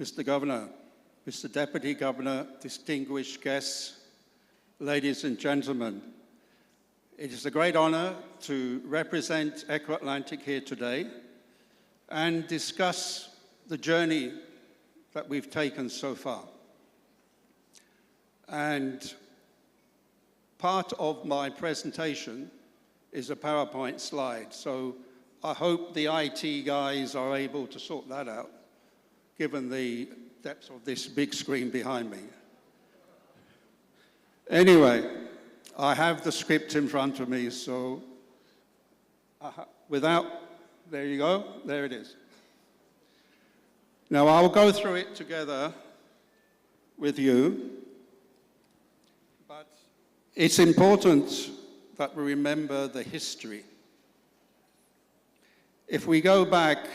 Mr. Governor, Mr. Deputy Governor, distinguished guests, ladies and gentlemen, it is a great honor to represent Eko Atlantic here today and discuss the journey that we've taken so far. And part of my presentation is a PowerPoint slide, so I hope the IT guys are able to sort that out, given the depth of this big screen behind me. Anyway, I have the script in front of me, so there you go, there it is. Now I'll go through it together with you, but it's important that we remember the history. If we go back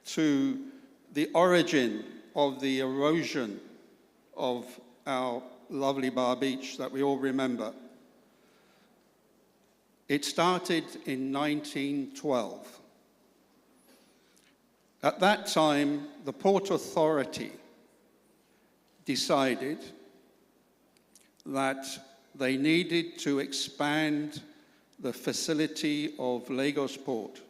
to the origin of the erosion of our lovely Bar Beach that we all remember, it started in 1912. At that time, the Port Authority decided that they needed to expand the facility of Lagos Port.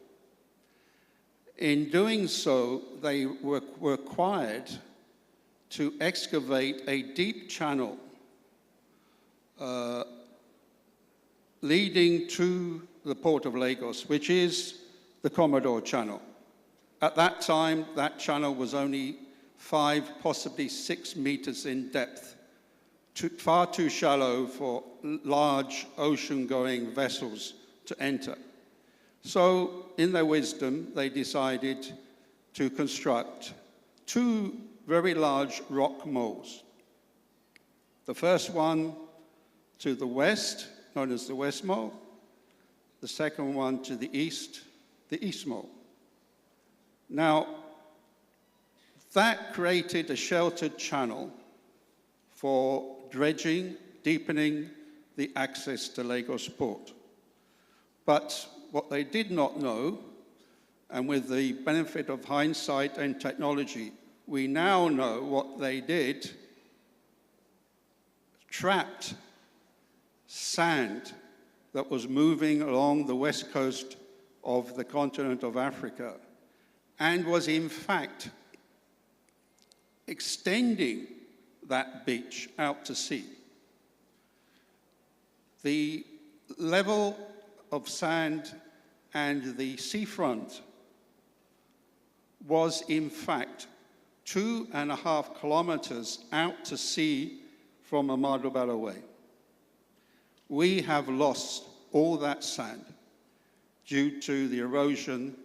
In doing so, they were required to excavate a deep channel leading to the Port of Lagos, which is the Commodore Channel. At that time, that channel was only 5, possibly 6 meters in depth, far too shallow for large ocean-going vessels to enter. So, in their wisdom, they decided to construct 2 very large rock moles. The first one to the west, known as the West Mole. The second one to the East Mole. Now, that created a sheltered channel for dredging, deepening the access to Lagos Port. But what they did not know, and with the benefit of hindsight and technology, we now know what they did, trapped sand that was moving along the west coast of the continent of Africa and was in fact extending that beach out to sea. The level of sand and the seafront was in fact 2.5 kilometers out to sea from Amado Bello Way. We have lost all that sand due to the erosion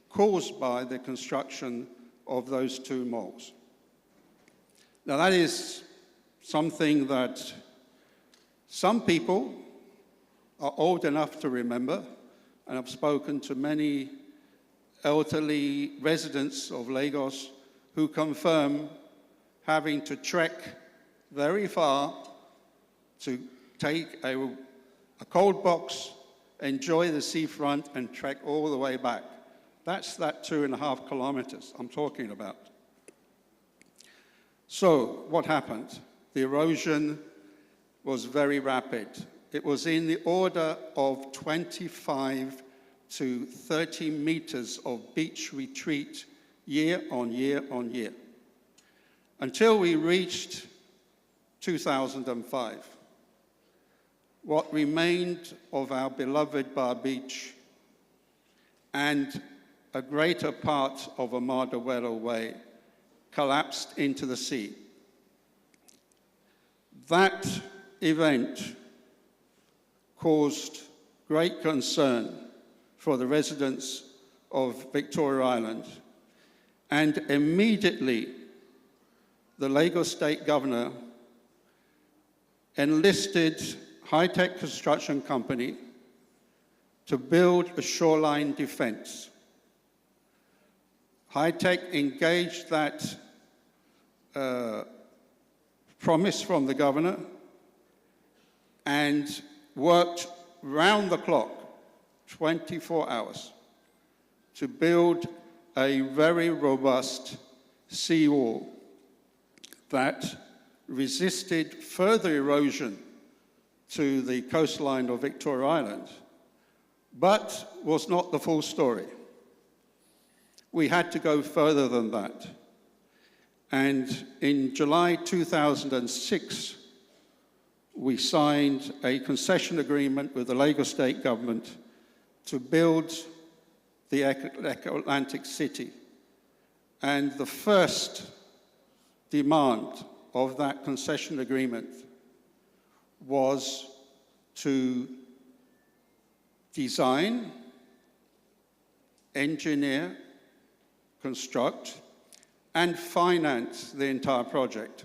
caused by the construction of those 2 moles. Now that is something that some people are old enough to remember, and I've spoken to many elderly residents of Lagos who confirm having to trek very far to take a cold box, enjoy the seafront, and trek all the way back. That's that 2.5 kilometers I'm talking about. So what happened? The erosion was very rapid. It was in the order of 25 to 30 meters of beach retreat year on year on year, until we reached 2005. What remained of our beloved Bar Beach and a greater part of Amado Bello Way collapsed into the sea. That event caused great concern for the residents of Victoria Island, and immediately the Lagos State Governor enlisted high-tech construction company to build a shoreline defense. High-tech engaged that promise from the governor and worked round the clock, 24 hours, to build a very robust seawall that resisted further erosion to the coastline of Victoria Island, but was not the full story. We had to go further than that. And in July 2006, we signed a concession agreement with the Lagos State government to build the Eko Atlantic City. And the first demand of that concession agreement was to design, engineer, construct, and finance the entire project.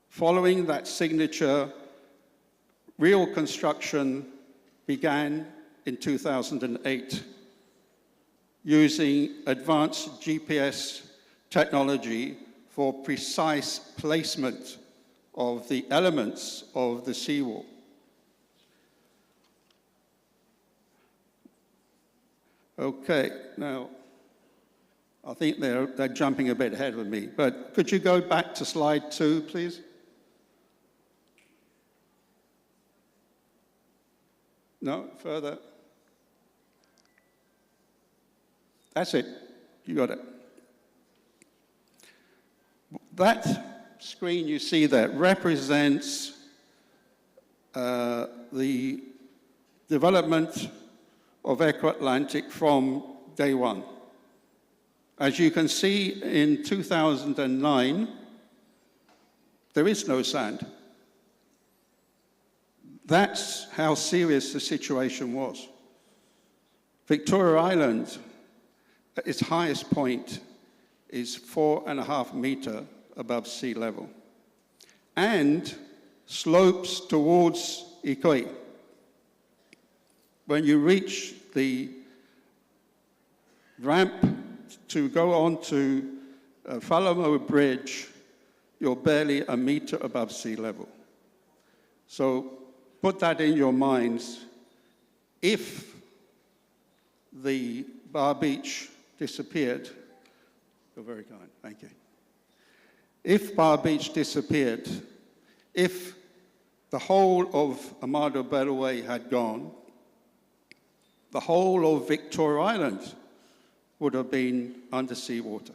Following that signature, real construction began in 2008 using advanced GPS technology for precise placement of the elements of the seawall. Okay, now, I think they're jumping a bit ahead of me, but could you go back to slide 2, please? No, further. That's it, you got it. That screen you see there represents the development of Eko Atlantic from day one. As you can see, in 2009, there is no sand. That's how serious the situation was. Victoria Island, at its highest point, is 4.5 meters above sea level and slopes towards Eko. When you reach the ramp to go on to Falomo Bridge, you're barely a meter above sea level. So put that in your minds. If the Bar Beach disappeared, you're very kind, thank you. If Bar Beach disappeared, if the whole of Amado Bellaway had gone, the whole of Victoria Island would have been under seawater.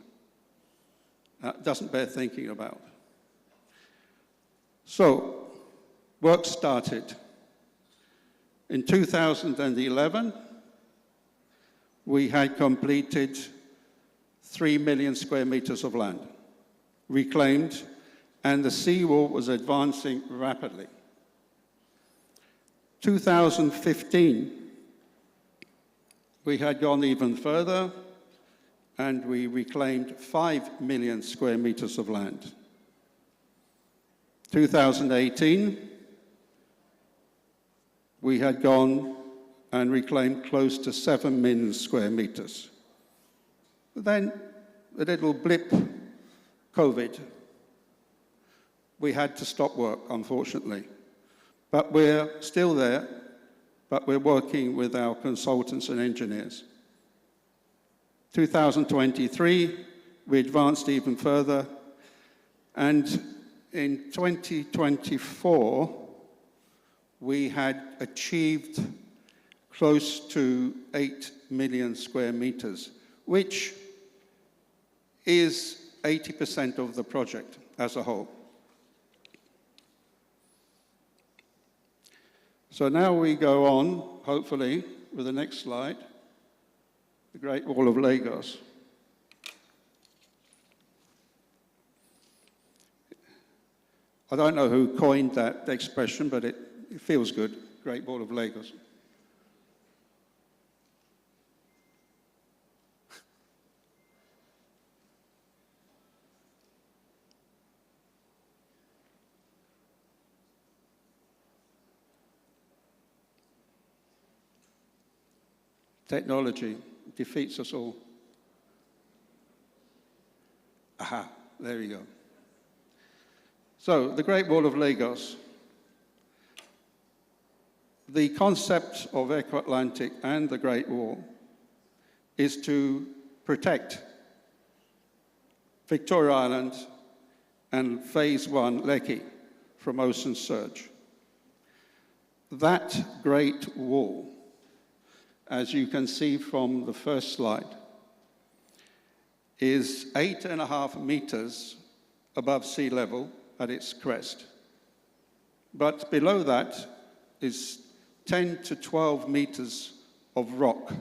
That doesn't bear thinking about. So, work started. In 2011, we had completed 3 million square meters of land, reclaimed, and the seawall was advancing rapidly. 2015, we had gone even further, and we reclaimed 5 million square meters of land. 2018, we had gone and reclaimed close to 7 million square meters. But then, a little blip, COVID. We had to stop work, unfortunately. But we're still there, but we're working with our consultants and engineers. 2023, we advanced even further, and in 2024, we had achieved close to 8 million square meters, which is 80% of the project as a whole. So now we go on, hopefully, with the next slide, the Great Wall of Lagos. I don't know who coined that expression, but it feels good, Great Wall of Lagos. Technology defeats us all. Aha, there you go. So, the Great Wall of Lagos. The concept of Eko Atlantic and the Great Wall is to protect Victoria Island, and Phase 1 Lekki from ocean surge. That Great Wall, as you can see from the first slide, is 8.5 meters above sea level at its crest. But below that is 10 to 12 meters of rock.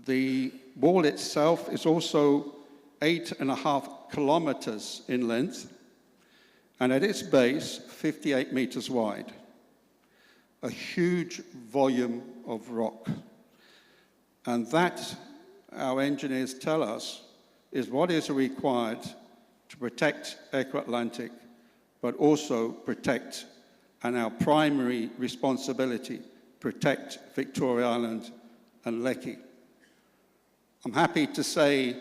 The wall itself is also 8.5 kilometers in length, and at its base, 58 meters wide. A huge volume of rock. And that, our engineers tell us, is what is required to protect Eko Atlantic, but also protect, and our primary responsibility, protect Victoria Island and Lekki. I'm happy to say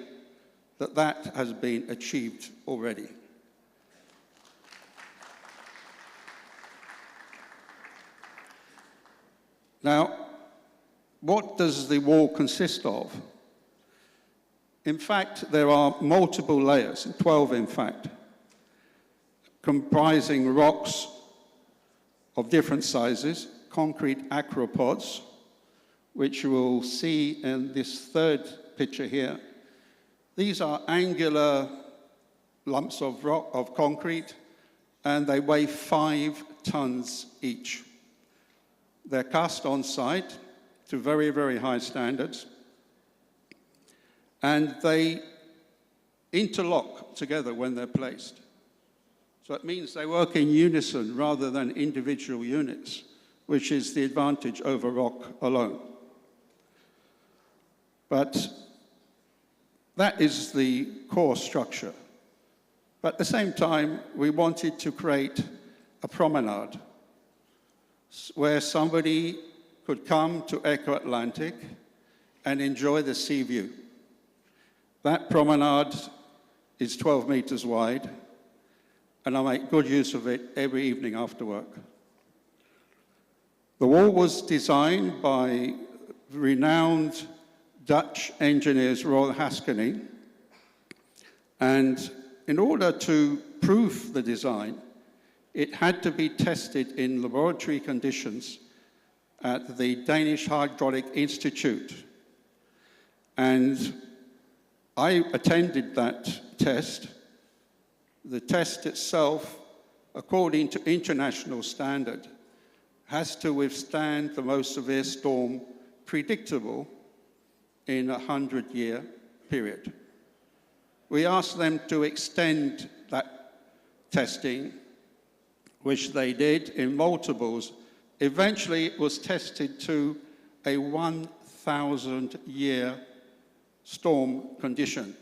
that that has been achieved already. Now, what does the wall consist of? In fact, there are multiple layers, 12 in fact, comprising rocks of different sizes, concrete acropods, which you will see in this third picture here. These are angular lumps of rock, of concrete, and they weigh 5 tons each. They're cast on site to very, very high standards, and they interlock together when they're placed. So it means they work in unison rather than individual units, which is the advantage over rock alone. But that is the core structure. But at the same time, we wanted to create a promenade where somebody could come to Eko Atlantic and enjoy the sea view. That promenade is 12 meters wide, and I make good use of it every evening after work. The wall was designed by renowned Dutch engineers Royal Haskelley, and in order to prove the design, it had to be tested in laboratory conditions at the Danish Hydraulic Institute. And I attended that test. The test itself, according to international standard, has to withstand the most severe storm predictable in a 100-year period. We asked them to extend that testing, which they did in multiples. Eventually, it was tested to a 1,000-year storm condition,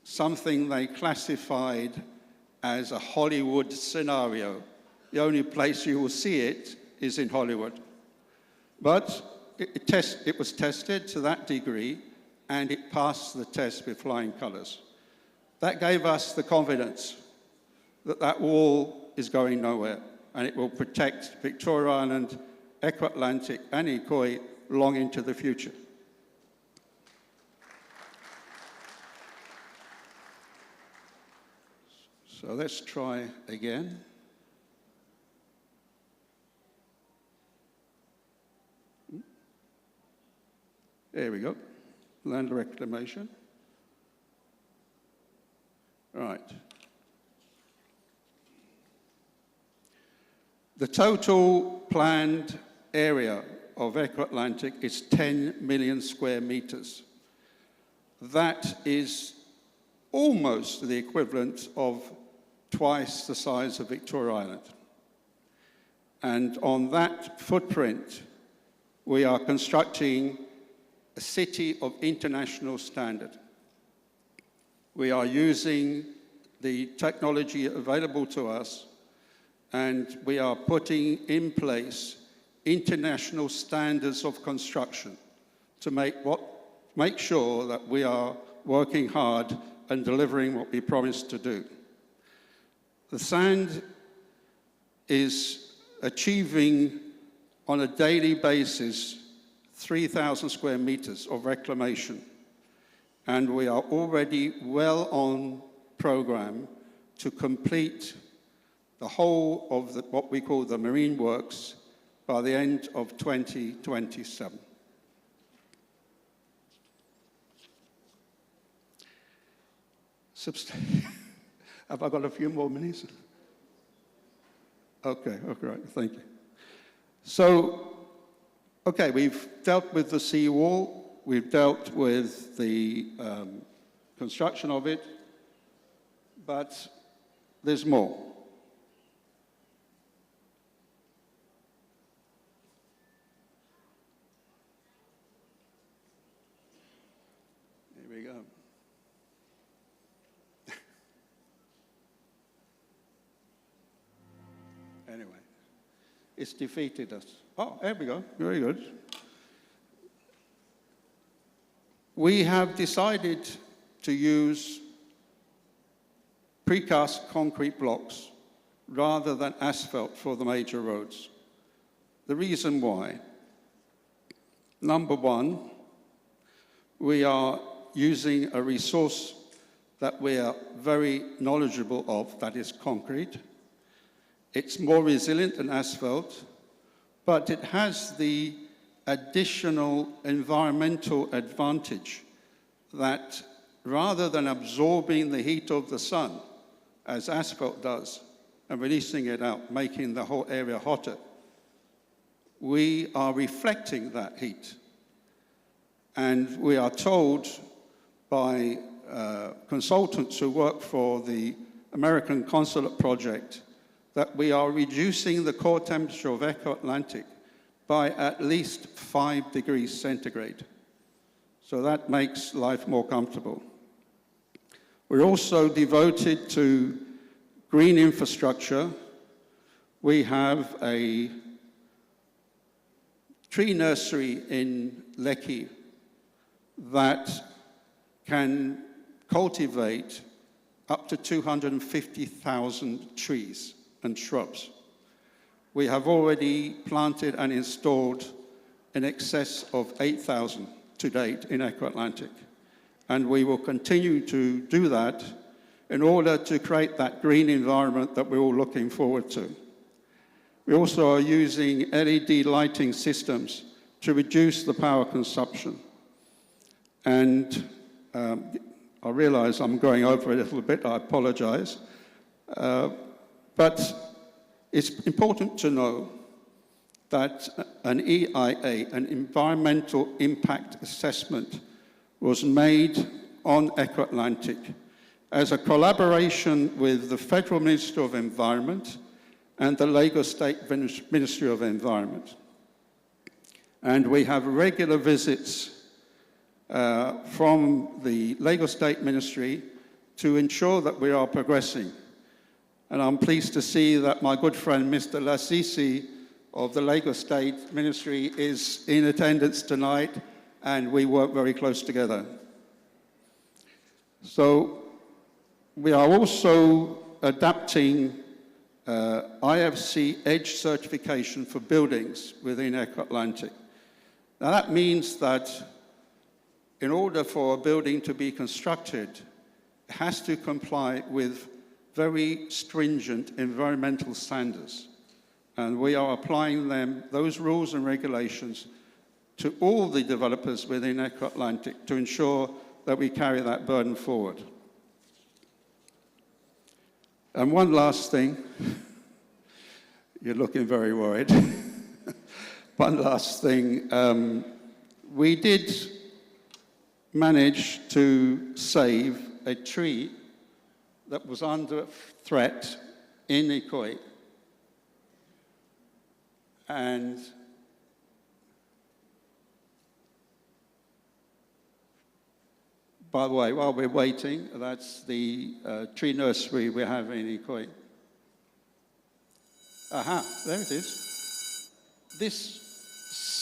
something they classified as a Hollywood scenario. The only place you will see it is in Hollywood. But it was tested to that degree, and it passed the test with flying colors. That gave us the confidence that that wall is going nowhere, and it will protect Victoria Island, Eko Atlantic, and Ikoi long into the future. So let's try again. There we go, land reclamation. Right. The total planned area of Eko Atlantic is 10 million square meters. That is almost the equivalent of twice the size of Victoria Island. And on that footprint, we are constructing a city of international standard. We are using the technology available to us, and we are putting in place international standards of construction to make sure that we are working hard and delivering what we promised to do. The sand is achieving on a daily basis 3,000 square meters of reclamation. and we are already well on program to complete the whole of what we call the marine works by the end of 2027. Have I got a few more minutes? Okay, right, thank you. So, okay, we've dealt with the seawall, we've dealt with the construction of it, but there's more. Here we go. Anyway, it's defeated us. Oh, there we go. Very good. We have decided to use precast concrete blocks rather than asphalt for the major roads. The reason why: number one, we are using a resource that we are very knowledgeable of, that is concrete. It's more resilient than asphalt, but it has the additional environmental advantage that rather than absorbing the heat of the sun, as asphalt does, and releasing it out, making the whole area hotter, we are reflecting that heat. And we are told by consultants who work for the American Consulate Project that we are reducing the core temperature of Eko Atlantic by at least 5 degrees centigrade. So that makes life more comfortable. We're also devoted to green infrastructure. We have a tree nursery in Lekki that can cultivate up to 250,000 trees and shrubs. We have already planted and installed in excess of 8,000 to date in Eko Atlantic. And we will continue to do that in order to create that green environment that we're all looking forward to. We also are using LED lighting systems to reduce the power consumption. And I realize I'm going over a little bit, I apologize. But it's important to know that an EIA, an environmental impact assessment, was made on Eko Atlantic as a collaboration with the Federal Ministry of Environment and the Lagos State Ministry of Environment. And we have regular visits from the Lagos State Ministry to ensure that we are progressing. And I'm pleased to see that my good friend, Mr. Lasisi of the Lagos State Ministry, is in attendance tonight, and we work very close together. So we are also adapting IFC EDGE certification for buildings within Eko Atlantic. Now that means that in order for a building to be constructed, it has to comply with very stringent environmental standards. And we are applying those rules and regulations to all the developers within Eko Atlantic to ensure that we carry that burden forward. And one last thing, you're looking very worried. One last thing, we did manage to save a tree that was under threat in Ikoyi. And by the way, while we're waiting, that's the tree nursery we have in Ikoyi. Aha, there it is. This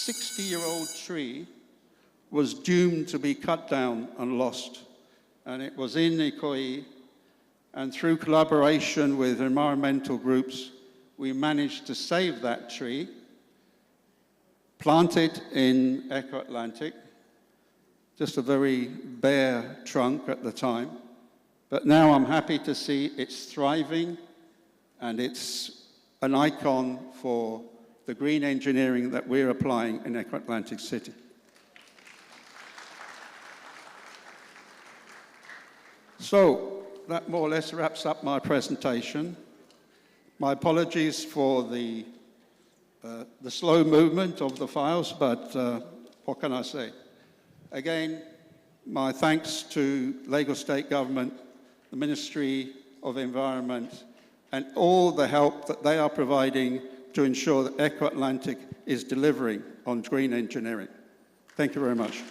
60-year-old tree was doomed to be cut down and lost. And it was in Ikoyi, and through collaboration with environmental groups, we managed to save that tree, plant it in Eko Atlantic, just a very bare trunk at the time. But now I'm happy to see it's thriving, and it's an icon for the green engineering that we're applying in Eko Atlantic City. So that more or less wraps up my presentation. My apologies for the slow movement of the files, but what can I say? Again, my thanks to Lagos State Government, the Ministry of Environment, and all the help that they are providing to ensure that Eko Atlantic is delivering on green engineering. Thank you very much.